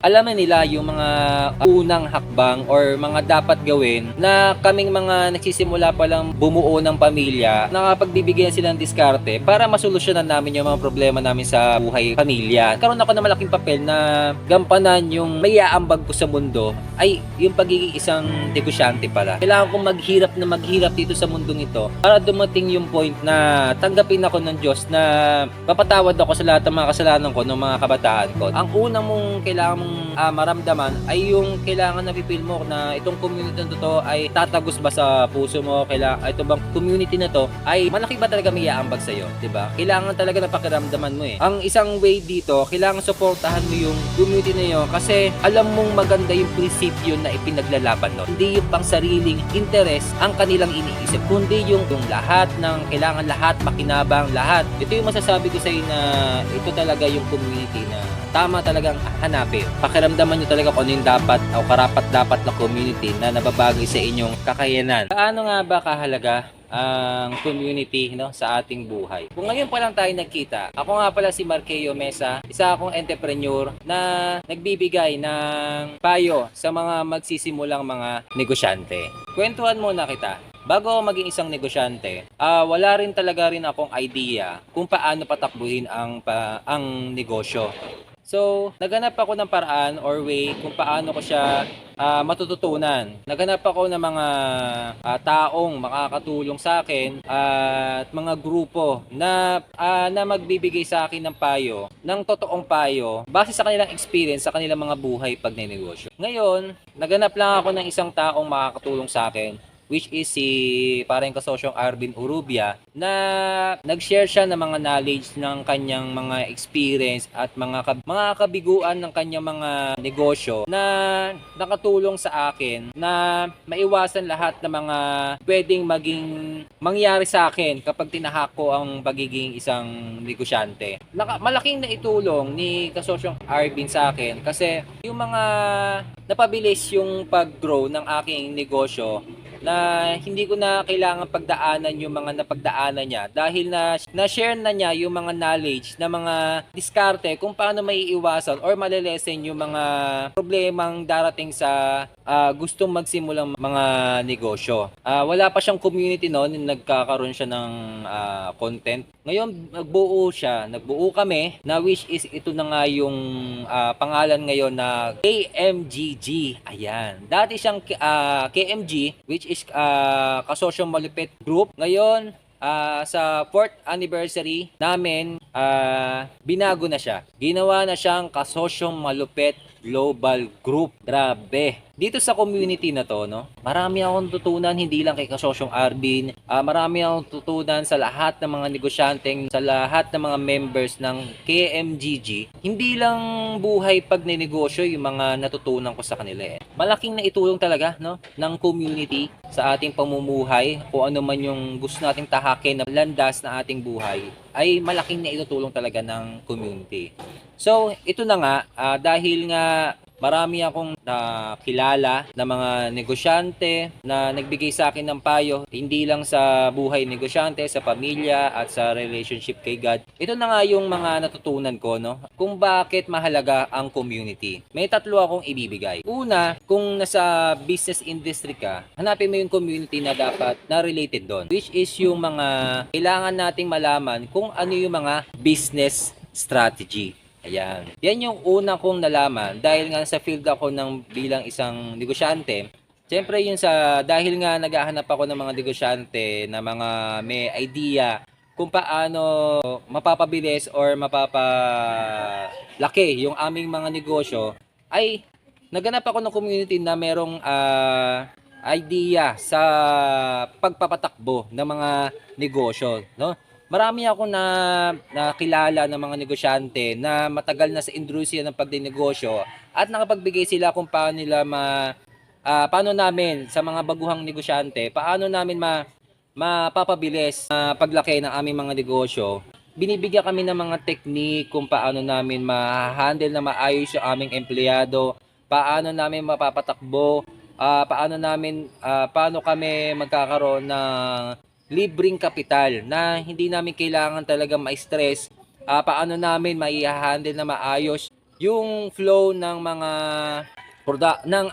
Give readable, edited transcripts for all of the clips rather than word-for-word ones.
alaman nila yung mga unang hakbang or mga dapat gawin na kaming mga nagsisimula pa lang bumuo ng pamilya, nakapagbibigyan sila ng diskarte para masolusyonan namin yung mga problema namin sa buhay pamilya. Karoon ako ng malaking papel na gampanan yung may aambag ko sa mundo ay yung pagiging isang negosyante pala. Kailangan kong maghirap dito sa mundong ito para dumating yung point na tanggapin ako ng Diyos na papatawad ako sa lahat ng mga kasalanan ko ng mga kabataan ko. Ang unang mong kailangan mong maramdaman ay yung kailangan na pipil mo na itong community na to ay tatagos ba sa puso mo, ito bang community na to ay malaki ba talaga may aambag sa'yo, diba? Kailangan talaga na pakiramdaman mo eh. Ang isang way dito, kailangan suportahan mo yung community na yun kasi alam mong maganda yung prinsipyo na ipinaglalaban no. Hindi yung pang sariling interest ang kanilang iniisip, kundi yung lahat ng kailangan lahat makinabang lahat. Ito yung masasabi ko sa iyo na ito talaga yung community na tama talagang hanapin. Pakiramdaman nyo talaga kung ano yung dapat o karapat-dapat na community na nababagay sa inyong kakayanan. Paano nga ba kahalaga ang community sa ating buhay? Kung ngayon pa lang tayo nagkita, ako nga pala si Marqueo Mesa, isa akong entrepreneur na nagbibigay ng payo sa mga magsisimulang mga negosyante. Kwentuhan muna kita. Bago ako maging isang negosyante, wala rin talaga akong idea kung paano patakbuhin ang negosyo. So, naghanap ako ng paraan or way kung paano ko siya matututunan. Naghanap ako ng mga taong makakatulong sa akin at mga grupo na magbibigay sa akin ng payo, ng totoong payo, base sa kanilang experience, sa kanilang mga buhay pag negosyo. Ngayon, naghanap lang ako ng isang taong makakatulong sa akin, which is si parang kasosyong Arvin Urubia na nag-share siya ng mga knowledge ng kanyang mga experience at mga kabiguan ng kanyang mga negosyo na nakatulong sa akin na maiwasan lahat ng mga pwedeng mangyari sa akin kapag tinahak ko ang pagiging isang negosyante. Malaking naitulong ni kasosyong Arvin sa akin kasi yung mga napabilis yung pag-grow ng aking negosyo na hindi ko na kailangan pagdaanan yung mga napagdaanan niya dahil na-share na niya yung mga knowledge na mga diskarte kung paano maiiwasan or malilesen yung mga problemang darating sa gustong magsimulang mga negosyo. Wala pa siyang community noon, nagkakaroon siya ng content. Ngayon, nagbuo kami na which is ito na nga yung pangalan ngayon na KMGG. Ayan. Dati siyang KMG, which is Kasosyong Malupit Group. Ngayon, sa 4th anniversary namin, binago na siya. Ginawa na siyang Kasosyong Malupit Global Group. Grabe. Dito sa community na to, marami akong tutunan, hindi lang kay Kasosyong Arvin. Marami akong tutunan sa lahat ng mga negosyanteng, sa lahat ng mga members ng KMGG. Hindi lang buhay pag ninegosyo yung mga natutunan ko sa kanila eh. Malaking naitulong talaga ng community sa ating pamumuhay. Kung ano man yung gusto nating tahakin na landas na ating buhay, ay malaking naitutulong talaga ng community. So, ito na nga, dahil nga marami akong nakilala na mga negosyante na nagbigay sa akin ng payo, hindi lang sa buhay negosyante, sa pamilya at sa relationship kay God. Ito na nga yung mga natutunan ko, kung bakit mahalaga ang community. May 3 akong ibibigay. Una, kung nasa business industry ka, hanapin mo yung community na dapat na related doon, which is yung mga kailangan nating malaman kung ano yung mga business strategy. Ayan. Yan yung una kong nalaman dahil nga sa field ako bilang isang negosyante. Siyempre yun dahil nga naghahanap ako ng mga negosyante na mga may idea kung paano mapapabilis or mapapalaki yung aming mga negosyo, ay naghanap ako ng community na merong idea sa pagpapatakbo ng mga negosyo, Marami akong nakilala ng mga negosyante na matagal na sa industriya ng pagdinegosyo at nakapagbigay sila kung paano namin sa mga baguhang negosyante, paano namin mapapabilis paglaki ng aming mga negosyo. Binibigyan kami ng mga technique kung paano namin ma-handle na maayos yung aming empleyado, paano namin mapapatakbo, paano kami magkakaroon ng libreng kapital na hindi namin kailangan talaga ma-stress, paano namin mai-handle na maayos yung flow ng mga ng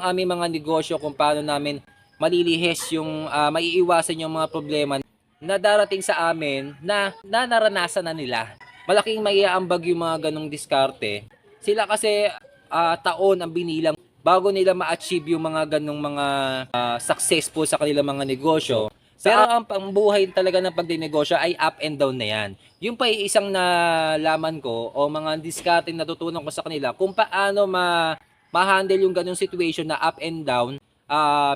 aming mga negosyo, kung paano namin malilihis yung maiiwasan yung mga problema na darating sa amin na naranasan na nila. Malaking maiaambag yung mga ganong diskarte. Sila kasi taon ang binilang bago nila ma-achieve yung mga ganong mga successful sa kanilang mga negosyo. Pero ang pambuhay talaga ng pagdinegosyo ay up and down na yan. Yung pa isang nalaman ko o mga diskarte natutunan ko sa kanila kung paano ma-handle yung ganong situation na up and down.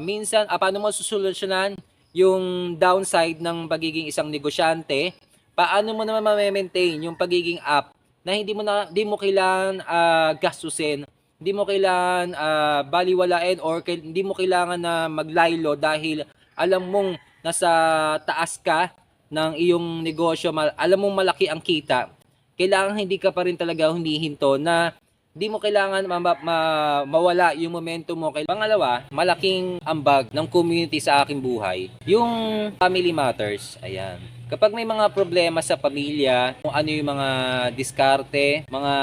Minsan, paano mo susolusyonan yung downside ng pagiging isang negosyante? Paano mo naman ma-maintain yung pagiging up na hindi mo kailangan gastusin, hindi mo kailangan baliwalain or hindi mo kailangan na maglaylo dahil alam mong nasa taas ka ng iyong negosyo, alam mong malaki ang kita. Kailangan hindi ka pa rin talaga humihinto na hindi mo kailangan mawala yung momentum mo. Pangalawa, malaking ambag ng community sa aking buhay, yung family matters. Ayan. Kapag may mga problema sa pamilya, kung ano yung mga diskarte, mga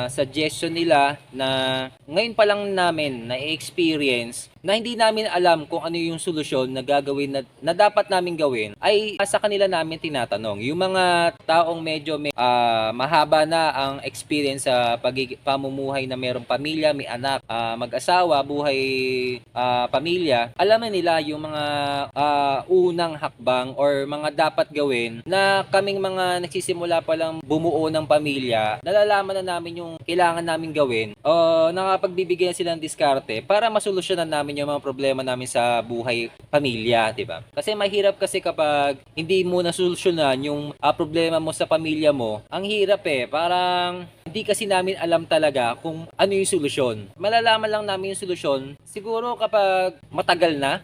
suggestion nila na ngayon pa lang namin na-experience na hindi namin alam kung ano yung solusyon na gagawin na dapat namin gawin, ay sa kanila namin tinatanong. Yung mga taong medyo mahaba na ang experience sa pamumuhay na mayroong pamilya, may anak, mag-asawa, buhay pamilya, alam na nila yung mga unang hakbang or mga dapat gawin na kaming mga nagsisimula pa lang bumuo ng pamilya, nalalaman na namin yung kailangan namin gawin o nakapagbibigyan sila ng diskarte para masolusyonan namin yung mga problema namin sa buhay pamilya, 'di ba? Kasi mahirap kasi kapag hindi mo nasolusyonan yung problema mo sa pamilya mo. Ang hirap parang hindi kasi namin alam talaga kung ano yung solusyon. Malalaman lang namin yung solusyon siguro kapag matagal na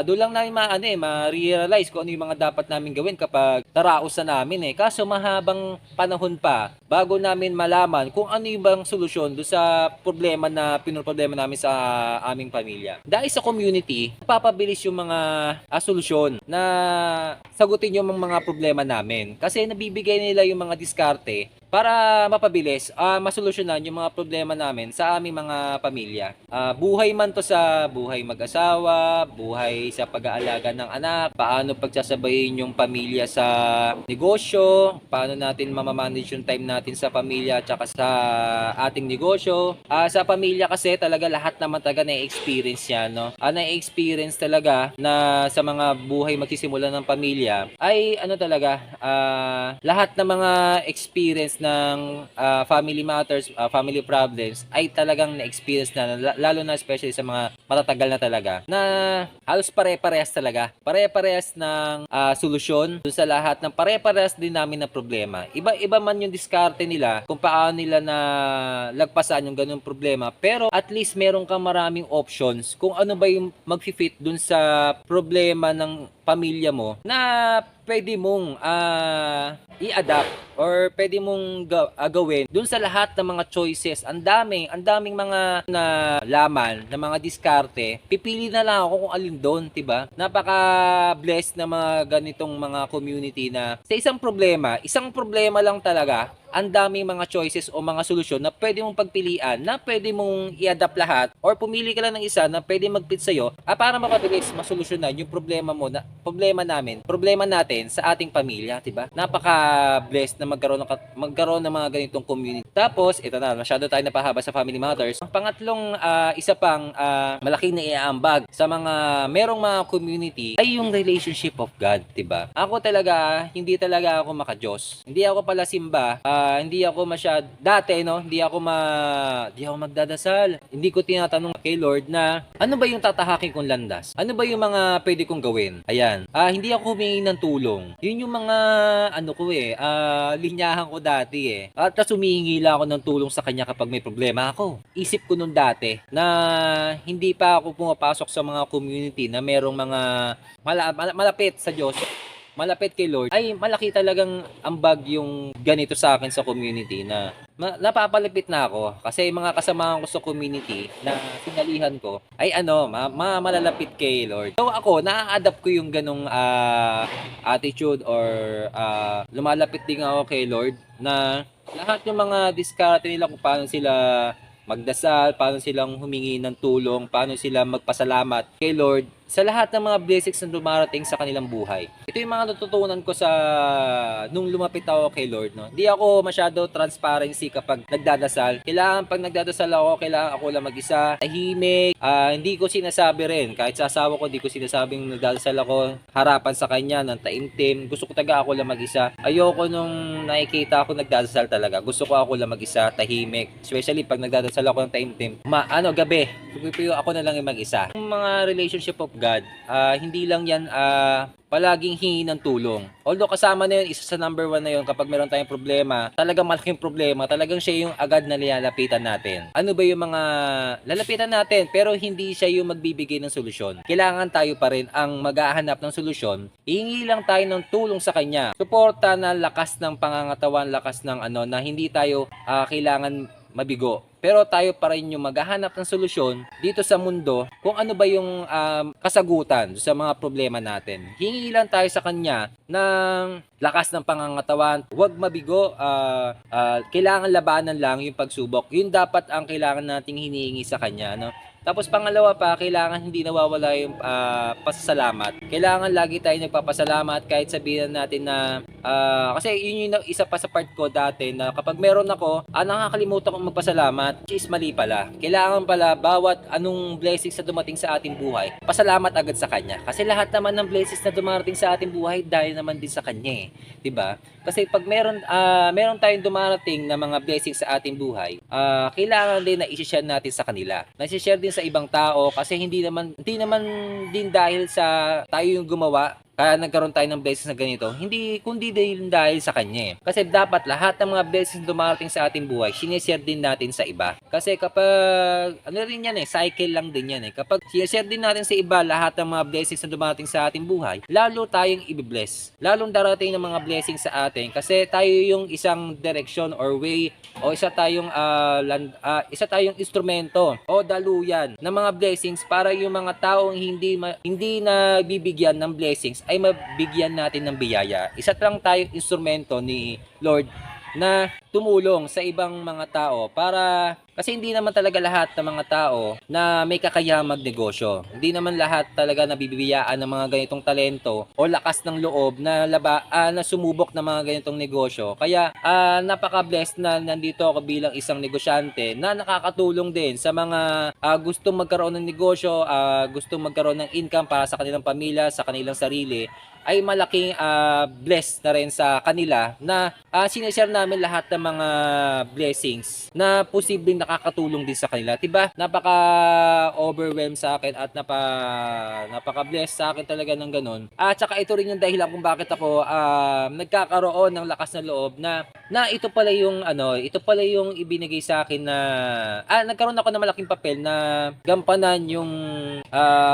doon lang namin ma-realize kung ano yung mga dapat namin gawin kapag naraos na namin Kaso mahabang panahon pa bago namin malaman kung ano yung bang solusyon doon sa problema na pinoproblema namin sa aming pamilya. Dahil sa community, papabilis yung mga solusyon na sagutin yung mga problema namin. Kasi nabibigay nila yung mga diskarte para mapabilis, masolusyonan yung mga problema namin sa aming mga pamilya. Buhay man to sa buhay mag-asawa, buhay sa pag-aalaga ng anak, paano pagsasabayin yung pamilya sa negosyo, paano natin mamamanage yung time natin sa pamilya at saka sa ating negosyo. Sa pamilya kasi talaga lahat naman talaga na-experience yan, no? Na-experience talaga na sa mga buhay magsisimula ng pamilya ay lahat ng mga experience ng family matters, family problems ay talagang na-experience na, lalo na especially sa mga matatagal na talaga, na halos pare-parehas talaga. Pare-parehas ng solusyon dun sa lahat ng pare-parehas din namin na problema. Iba-iba man yung diskarte nila kung paano nila na lagpasan yung ganung problema, pero at least meron kang maraming options kung ano ba yung mag-fit dun sa problema ng pamilya mo na pwede mong i-adapt or pwede mong gawin dun sa lahat ng mga choices. Ang daming mga laman, na mga diskarte. Pipili na lang ako kung alin doon, 'di ba? Napaka-blessed na mga ganitong mga community na sa isang problema lang talaga, ang daming mga choices o mga solusyon na pwede mong pagpilian, na pwede mong i-adapt lahat or pumili ka lang ng isa na pwede mag-fit sa'yo para mapabilis masolusyonan yung problema natin sa ating pamilya, 'di ba? Napaka-blessed na magkaroon ng mga ganitong community. Tapos, ito na, masyado tayo napahaba sa family matters. Ang pangatlong isa pang malaking naiaambag sa mga merong mga community ay yung relationship of God, 'di ba? Ako talaga, hindi talaga ako maka-Diyos. Hindi ako pala simba. Hindi ako dati, no, hindi ako magdadasal. Hindi ko tinatanong kay Lord na ano ba yung tatahakin kong landas? Ano ba yung mga pwede kong gawin? Ayan. Hindi ako humingi ng tulong. Yun yung mga linyahan ko dati At tapos humihingi lang ako ng tulong sa kanya kapag may problema ako. Isip ko nung dati na hindi pa ako pumapasok sa mga community na merong mga malapit sa Diyos, malapit kay Lord, ay malaki talagang ambag yung ganito sa akin sa community na napapalapit na ako kasi yung mga kasamahan ko sa community na sinalihan ko ay ano, malalapit kay Lord. So ako, na-adapt ko yung ganong attitude or lumalapit din ako kay Lord na lahat ng mga diskarte nila kung paano sila magdasal, paano silang humingi ng tulong, paano sila magpasalamat kay Lord sa lahat ng mga blessings na dumarating sa kanilang buhay. Ito yung mga natutunan ko sa nung lumapit ako kay Lord. No? Di ako masyado transparency kapag nagdadasal. Kailangan pag nagdadasal ako, kailangan ako lang mag-isa, tahimik. Hindi ko sinasabi rin, kahit sa asawa ko, di ko sinasabing nagdadasal ako harapan sa kanya ng taimtim. Gusto ko taga ako lang mag-isa. Ayoko nung nakikita ako nagdadasal talaga. Gusto ko ako lang mag-isa, tahimik. Especially pag nagdadasal ako ng taimtim. Gabi. Ako na lang yung mag-isa. Yung mga relationship of God, hindi lang yan palaging hingi ng tulong. Although kasama na yun, isa sa number 1 na yun kapag meron tayong problema, talagang malaking problema, talagang siya yung agad na lalapitan natin. Ano ba yung mga lalapitan natin pero hindi siya yung magbibigay ng solusyon. Kailangan tayo pa rin ang maghahanap ng solusyon. Hihingi lang tayo ng tulong sa kanya. Suporta na lakas ng pangangatawan, lakas ng na hindi tayo kailangan mabigo. Pero tayo pa rin yung maghahanap ng solusyon dito sa mundo kung ano ba yung kasagutan sa mga problema natin. Hingi lang tayo sa kanya ng lakas ng pangangatawan. Huwag mabigo. Kailangan labanan lang yung pagsubok. Yun dapat ang kailangan nating hinihingi sa kanya. No? Tapos pangalawa pa, kailangan hindi nawawala yung pasasalamat. Kailangan lagi tayo nagpapasalamat kahit sabihin natin na kasi yun yung isa pa sa part ko dati na kapag meron ako, nakakalimutan kong magpasalamat, which is mali pala. Kailangan pala bawat anong blessings na dumating sa ating buhay, pasalamat agad sa kanya. Kasi lahat naman ng blessings na dumarating sa ating buhay dahil naman din sa kanya, 'di ba? Kasi pag meron tayong dumarating na mga blessings sa ating buhay, kailangan din na i-share natin sa kanila. Na-share din sa ibang tao kasi hindi naman din dahil sa tayo yung gumawa kaya nagkaroon tayo ng blessings na ganito, hindi kundi din dahil sa kanya. Kasi dapat lahat ng mga blessings na dumarating sa ating buhay, sinishare din natin sa iba. Kasi kapag, cycle lang din yan eh. Kapag sinishare din natin sa iba lahat ng mga blessings na dumarating sa ating buhay, lalo tayong i-bless. Lalong darating ng mga blessings sa atin kasi tayo yung isang direction or way o isa tayong instrumento o daluyan ng mga blessings para yung mga taong hindi na bibigyan ng blessings ay mabigyan natin ng biyaya. Isa lang tayong instrumento ni Lord na tumulong sa ibang mga tao para kasi hindi naman talaga lahat ng mga tao na may kakayahang magnegosyo. Hindi naman lahat talaga nabibiyaan ng mga ganitong talento o lakas ng loob na sumubok ng mga ganitong negosyo. Kaya napaka-blessed na nandito ako bilang isang negosyante na nakakatulong din sa mga gustong magkaroon ng negosyo, gustong magkaroon ng income para sa kanilang pamilya, sa kanilang sarili, ay malaking blessed na rin sa kanila na sinishare namin lahat ng mga blessings na posibleng nakakatulong din sa kanila. Diba? Napaka-overwhelmed sa akin at napaka-blessed sa akin talaga ng ganun. At saka ito rin yung dahilan kung bakit ako nagkakaroon ng lakas ng loob na ito pala yung ibinigay sa akin na nagkaroon ako ng malaking papel na gampanan yung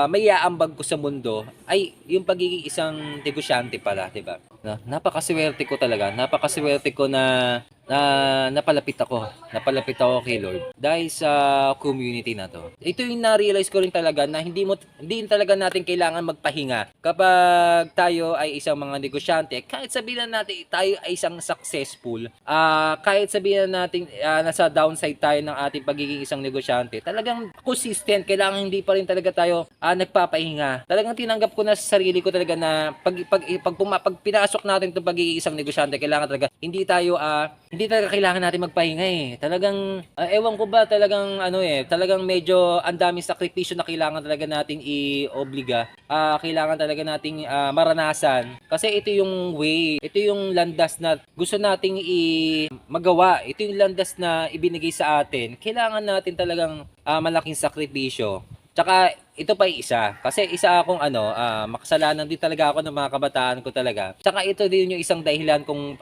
may aambag ko sa mundo ay yung pagiging isang negosyante pala, diba? Napakaswerte ko talaga. Napakaswerte ko na napalapit ako kay Lord dahil sa community na to. Ito yung na-realize ko rin talaga na hindi talaga natin kailangan magpahinga kapag tayo ay isang mga negosyante. Kahit sabihin natin tayo ay isang successful, kahit sabihin natin nasa downside tayo ng ating pagiging isang negosyante, talagang consistent. Kailangan hindi pa rin talaga tayo nagpapahinga. Talagang tinanggap ko na sa sarili ko talaga na pag pinasok natin itong pagiging isang negosyante, kailangan talaga hindi talaga kailangan natin magpahinga eh. Talagang, ewan ko ba, talagang medyo ang daming sakripisyo na kailangan talaga nating i-obliga. Kailangan talaga nating maranasan. Kasi ito yung way, ito yung landas na gusto nating magawa. Ito yung landas na ibinigay sa atin. Kailangan natin talagang malaking sakripisyo. Tsaka ito pa isa. Kasi isa akong makasalanan din talaga ako ng mga kabataan ko talaga. Tsaka ito din yung isang dahilan kung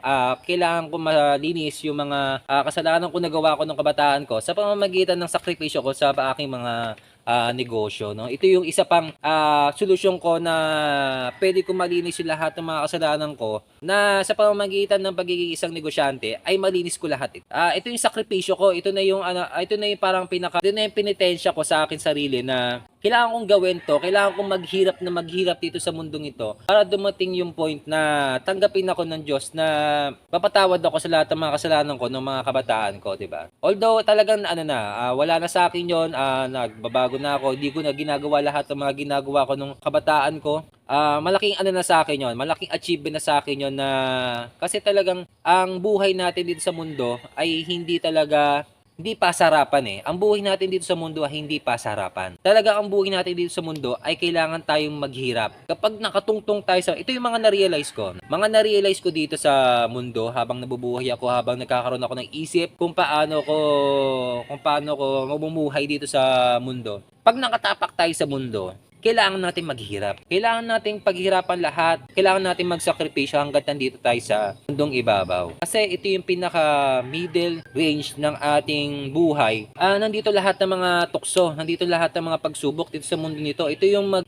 kailangan ko malinis yung mga kasalanan ko nagawa ko ng kabataan ko sa pamamagitan ng sakripisyo ko sa aking mga negosyo, no? Ito yung isa pang solusyon ko na pwede ko malinis yung lahat ng mga kasalanan ko na sa pamamagitan ng pagiging isang negosyante ay malinis ko lahat ito. Ito yung sakripisyo ko, ito na yung ito na yung parang ito na yung penitensya ko sa akin sarili na kailangan kong gawin to, kailangan kong maghirap dito sa mundong ito para dumating yung point na tanggapin ako ng Diyos na papatawad ako sa lahat ng mga kasalanan ko ng mga kabataan ko, 'di ba? Although talagang wala na sa akin 'yon, nagbabago na ako, hindi ko na ginagawa lahat ng mga ginagawa ko nung kabataan ko. Malaking na sa akin 'yon, malaking achievement na sa akin 'yon na kasi talagang ang buhay natin dito sa mundo ay hindi pasarapan eh. Ang buhay natin dito sa mundo ay hindi pasarapan. Talaga ang buhay natin dito sa mundo ay kailangan tayong maghirap. Kapag nakatungtong tayo ito yung mga na-realize ko. Mga na-realize ko dito sa mundo habang nabubuhay ako, habang nagkakaroon ako ng isip kung paano ko mamumuhay dito sa mundo. Pag nakatapak tayo sa mundo, kailangan natin maghirap. Kailangan nating paghirapan lahat. Kailangan natin magsakripisyo hanggat nandito tayo sa mundong ibabaw. Kasi ito yung pinaka middle range ng ating buhay. Nandito lahat ng mga tukso, nandito lahat ng mga pagsubok dito sa mundo nito. Ito yung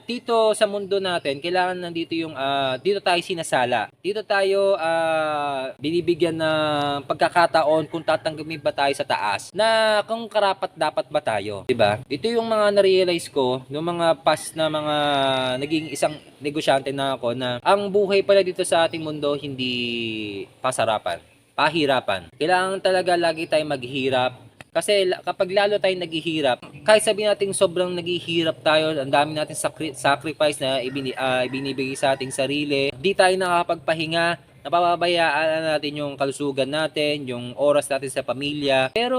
dito sa mundo natin, kailangan nandito yung dito tayo sinasala. Dito tayo binibigyan ng pagkakataon kung tatanggapin ba tayo sa taas. Na kung karapat dapat ba tayo, 'di ba? Ito yung mga na-realize ko noong mga past na mga naging isang negosyante na ako na ang buhay pala dito sa ating mundo hindi pasarapan, pahirapan. Kailangan talaga lagi tayong maghirap. Kasi kapag lalo tayong naghihirap, kahit sabihin natin sobrang naghihirap tayo, ang dami natin sacrifice na ibinibigay sa ating sarili, di tayo nakakapagpahinga, napapabayaan natin yung kalusugan natin, yung oras natin sa pamilya. Pero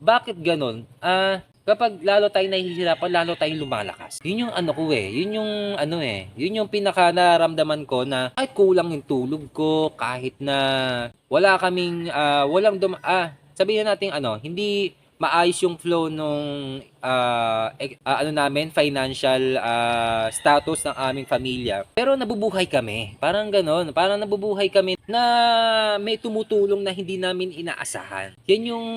bakit ganun? Kapag lalo tayong nahihirapan, lalo tayong lumalakas. Yun yung yun yung pinaka nararamdaman ko na kahit kulang yung tulog ko, kahit na wala kaming, sabihin natin hindi maayos yung flow nung namin financial status ng aming pamilya. Pero nabubuhay kami. Parang ganoon, parang nabubuhay kami na may tumutulong na hindi namin inaasahan. Yan yung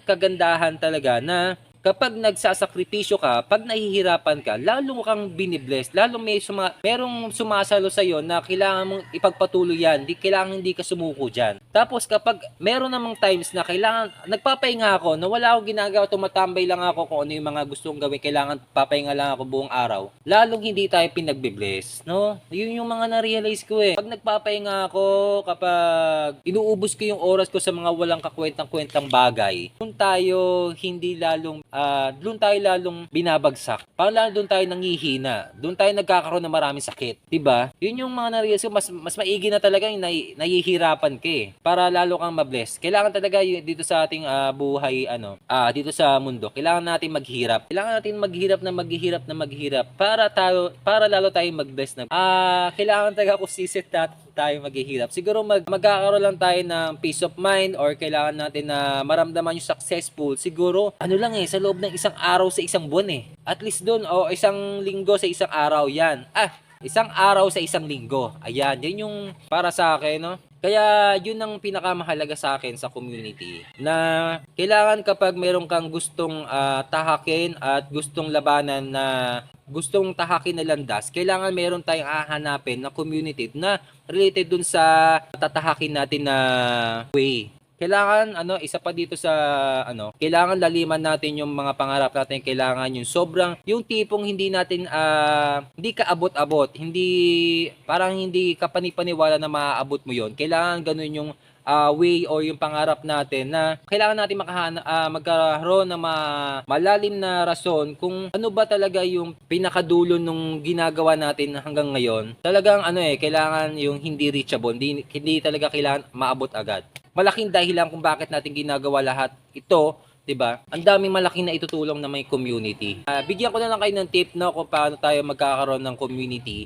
kagandahan talaga na kapag nagsasakripisyo ka, pag nahihirapan ka, lalo kang binibless, lalo merong sumasalo sa iyo na kailangan mong ipagpatuloy yan, hindi ka sumuko dyan. Tapos kapag meron namang times na kailangan, nagpapahinga ako, na wala akong ginagawa, tumatambay lang ako kung ano yung mga gustong gawin, kailangan papahinga lang ako buong araw, lalong hindi tayo pinagbibless, no? Yun yung mga na-realize ko eh. Pag nagpapahinga ako, kapag inuubos ko yung oras ko sa mga walang kakwentang-kwentang bagay, doon tayo lalong binabagsak. Parang doon tayo nangihina. Doon tayo nagkakaroon ng maraming sakit. 'Di ba? Yun yung mga na-realize ko, mas maigi na talaga yung nahihirapan ka eh. Para lalo kang mabless. Kailangan talaga dito sa ating buhay, dito sa mundo, kailangan natin maghirap. Kailangan natin maghirap para lalo tayong mag-bless na. Kailangan talaga consistent tayo maghihirap. Siguro magkakaroon lang tayo ng peace of mind or kailangan natin na maramdaman yung successful. Siguro, sa loob ng isang araw sa isang buwan eh. At least doon, isang linggo sa isang araw, yan. Isang araw sa isang linggo. Ayan, yan yung para sa akin, no? Kaya yun ang pinakamahalaga sa akin sa community. Na kailangan kapag meron kang gustong tahakin at gustong labanan na gustong tahakin na landas, kailangan meron tayong hahanapin na community na related dun sa tatahakin natin na way. Kailangan isa pa dito sa kailangan laliman natin yung mga pangarap natin, kailangan yung tipong hindi natin hindi kaabot-abot, hindi ka panipaniwala na maaabot mo yon. Kailangan ganun yung way o yung pangarap natin na kailangan natin magkaroon ng malalim na rason kung ano ba talaga yung pinakadulo nung ginagawa natin hanggang ngayon. Talagang kailangan yung hindi reachable, hindi talaga kailangan maabot agad. Malaking dahilan kung bakit natin ginagawa lahat ito, 'di ba? Ang daming malaking na itutulong na may community. Bigyan ko na lang kayo ng tip kung paano tayo magkakaroon ng community.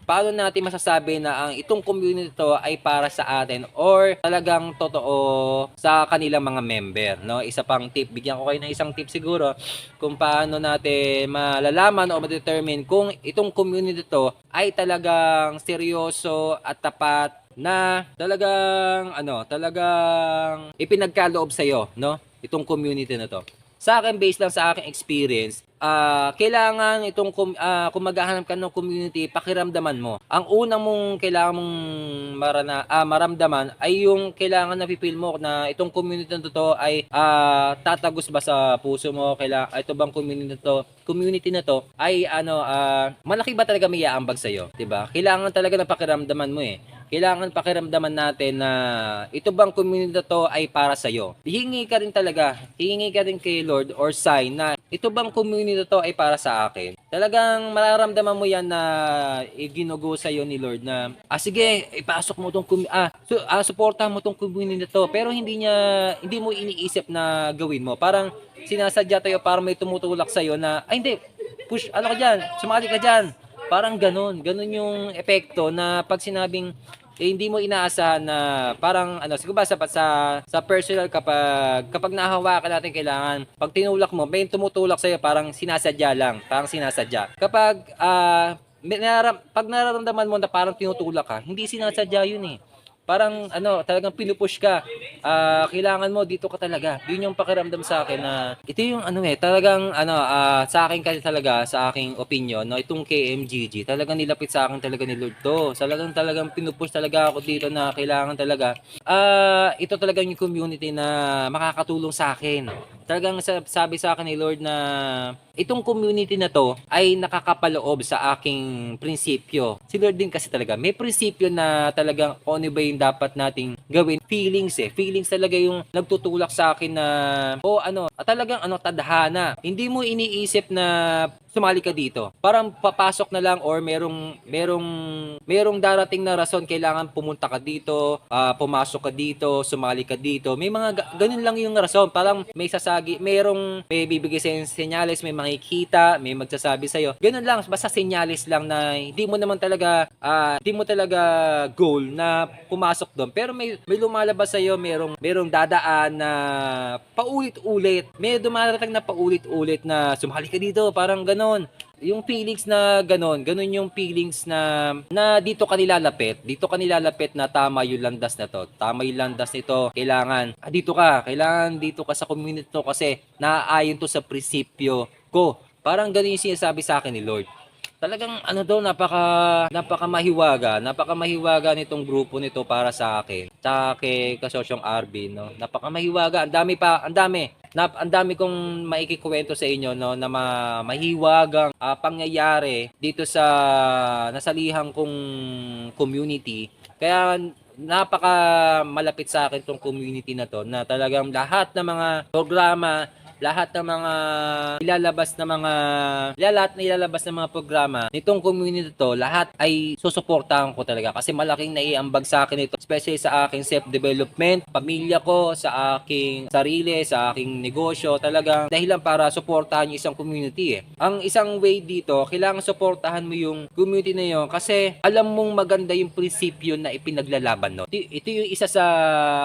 Paano natin masasabi na itong community to ay para sa atin or talagang totoo sa kanilang mga member, no? Isa pang tip, bigyan ko kayo ng isang tip siguro kung paano natin malalaman o ma-determine kung itong community to ay talagang seryoso at tapat na talagang ipinagkaloob sa iyo, no? Itong community na to. sa akin based lang sa aking experience, kailangan kung maghahanap ka ng community, pakiramdaman mo. Ang unang mong kailangan mong maramdaman ay yung kailangan na feel mo na itong community na to ay tatagos ba sa puso mo, ito bang community na to ay malaki ba talaga may aambag sa iyo, 'di ba? Kailangan talaga na pakiramdaman mo eh. Kailangan pakiramdaman natin na ito bang community na to ay para sa iyo. Hihingi ka rin kay Lord or sign na ito bang community na to ay para sa akin. Talagang mararamdaman mo yan na ginugo sa iyo ni Lord na sige, ipasok mo tong suportahan mo tong community na to, pero hindi mo iniisip na gawin mo. Parang sinasadya tayo para may tumutulak sa iyo na ay hindi, push ka diyan, sumali ka diyan. Parang ganun yung epekto na pag sinabing hindi mo inaasahan na parang siguro ba sa personal kapag nahahawakan natin kailangan pag tinulak mo may tumutulak sa iyo parang sinasadya lang, kapag pag nararamdaman mo na parang tinutulak ka, hindi sinasadya yun eh. Parang talagang pinupush ka. Kailangan mo dito ka talaga. Yun yung pakiramdam sa akin na ito yung talagang sa akin kasi talaga sa aking opinion no, itong KMGG talagang nilapit sa akin talaga ni Lord to. Talagang pinupush talaga ako dito na kailangan talaga ito talaga yung community na makakatulong sa akin. Talagang sabi sa akin ni Lord na itong community na to ay nakakapaloob sa aking prinsipyo. Si Lord din kasi talaga may prinsipyo na talagang ano ba yung dapat nating gawin. Feelings talaga yung nagtutulak sa akin na talagang tadhana. Hindi mo iniisip na sumali ka dito. Parang papasok na lang or merong darating na rason kailangan pumunta ka dito, pumasok ka dito, sumali ka dito. May mga ganun lang yung rason. Parang may bibigay sa senyales, may makikita, may magsasabi sa iyo. Ganun lang, basta senyales lang na hindi mo talaga goal na pumasok doon. Pero may lumalabas sa iyo, merong dadaan na paulit-ulit. May dumarating na paulit-ulit na sumali ka dito, parang ganun. Yung feelings na ganun yung feelings na dito ka nilalapit na tama yung landas na to. Tama yung landas nito. Kailangan dito ka sa community to kasi naaayon to sa prinsipyo ko. Parang ganun yung sinasabi sa akin ni Lord. Talagang napakamahiwaga nitong grupo nito para sa akin. Sa kay Kasosyong Arvin, no. Napakamahiwaga. Ang dami kong maikikwento sa inyo no na mahiwagang pangyayari dito sa nasalihan kong community. Kaya napaka malapit sa akin tong community na to na talagang lahat ng mga programa, lahat ng mga ilalabas na mga programa nitong community to, lahat ay susuportahan ko talaga kasi malaking naiambag sa akin ito, especially sa aking self-development, pamilya ko, sa aking sarili, sa aking negosyo, talagang dahilan para suportahan yung isang community eh. Ang isang way dito, kailangan suportahan mo yung community na yun kasi alam mong maganda yung prinsipyo na ipinaglalaban no. Ito yung isa sa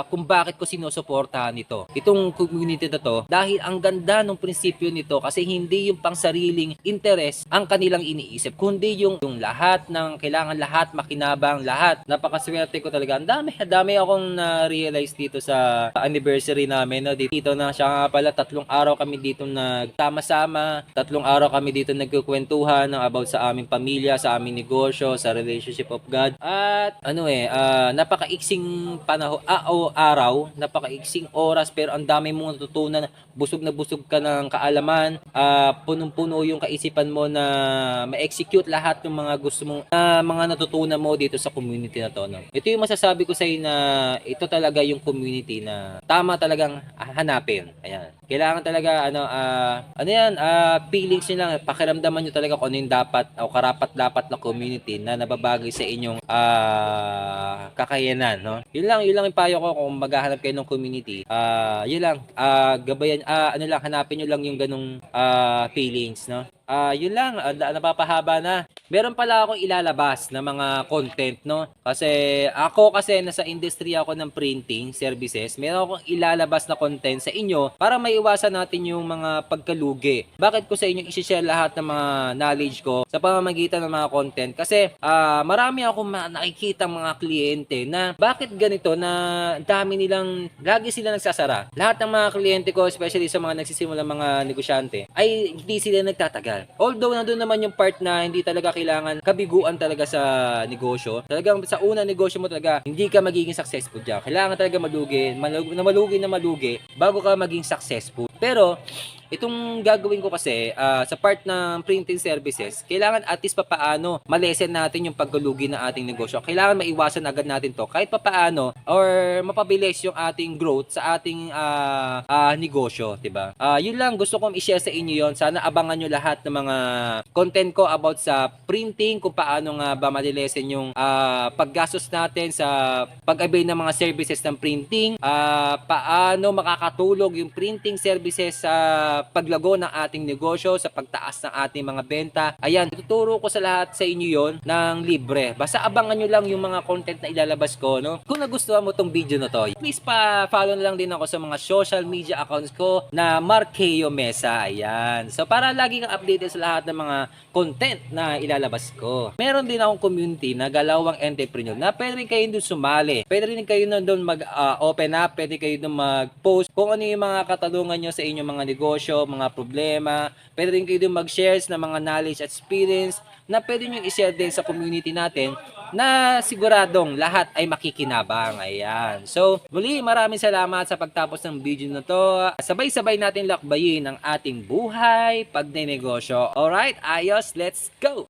kung bakit ko sinusuportahan ito. Itong community na to dahil ang ganda ng prinsipyo nito kasi hindi yung pangsariling interest ang kanilang iniisip kundi yung lahat ng kailangan lahat makinabang lahat. Napakaswerte ko talaga. Ang dami akong na-realize dito sa anniversary namin no. Dito na siya nga pala 3 araw kami dito nagtama-sama, 3 araw kami dito nagkukwentuhan ng about sa aming pamilya, sa aming negosyo, sa relationship of God. At napakaiksing araw, napakaiksing oras pero ang dami mong natutunan, busog ka ng kaalaman, punong-puno yung kaisipan mo na ma-execute lahat ng mga gusto mong mga natutunan mo dito sa community na to no. Ito yung masasabi ko sa inyo na ito talaga yung community na tama talagang hanapin. Ayan. Kailangan talaga feelings nyo lang, pakiramdaman nyo talaga kung ano yung dapat o karapat-dapat na community na nababagay sa inyong kakayanan no. Yun lang yung payo ko kung maghahanap kayo ng community. Yun lang, gabayan hanapin nyo lang yung ganung feelings no. Yun lang, napapahaba na. meron pala akong ilalabas na mga content, no? Kasi nasa industry ako ng printing services, meron akong ilalabas na content sa inyo para maiwasan natin yung mga pagkalugi. Bakit ko sa inyo i-share lahat ng mga knowledge ko sa pamamagitan ng mga content? Kasi marami akong nakikita mga kliyente na bakit ganito na dami nilang, lagi sila nagsasara. Lahat ng mga kliyente ko, especially sa mga nagsisimula mga negosyante, ay hindi sila nagtatagal. Although nandun naman yung part na hindi talaga kailangan kabiguan talaga sa negosyo. Talagang sa unang negosyo mo talaga, hindi ka magiging successful dyan. Kailangan talaga malugi bago ka maging successful. Pero itong gagawin ko kasi sa part ng printing services, kailangan at least papaano malesen natin yung pagkulugi ng ating negosyo. Kailangan maiwasan agad natin to kahit papaano or mapabilis yung ating growth sa ating negosyo, 'di ba? Yun lang gusto kong i-share sa inyo yon. Sana abangan nyo lahat ng mga content ko about sa printing, kung paano nga ba malilesen yung paggastos natin sa pag-avail ng mga services ng printing, paano makakatulog yung printing services sa paglago ng ating negosyo, sa pagtaas ng ating mga benta. Ayan, tuturo ko sa lahat sa inyo yon ng libre. Basta abangan nyo lang yung mga content na ilalabas ko, no? Kung nagustuhan mo tong video na to, please pa-follow na lang din ako sa mga social media accounts ko na Marqueo Mesa. Ayan. So, para lagi kang updated sa lahat ng mga content na ilalabas ko. Meron din akong community na Galawang Entrepreneur na pwede rin kayo doon sumali. Pwede rin kayo doon mag-open up, pwede kayo doon mag-post kung ano yung mga katanungan nyo sa inyong mga negosyo, mga problema. Pwede rin kayo doon mag-shares ng mga knowledge at experience na pwede nyo i-share din sa community natin na siguradong lahat ay makikinabang. Ayan. So, muli maraming salamat sa pagtapos ng video na to. Sabay-sabay natin lakbayin ang ating buhay pag negosyo. Alright, ayos, let's go!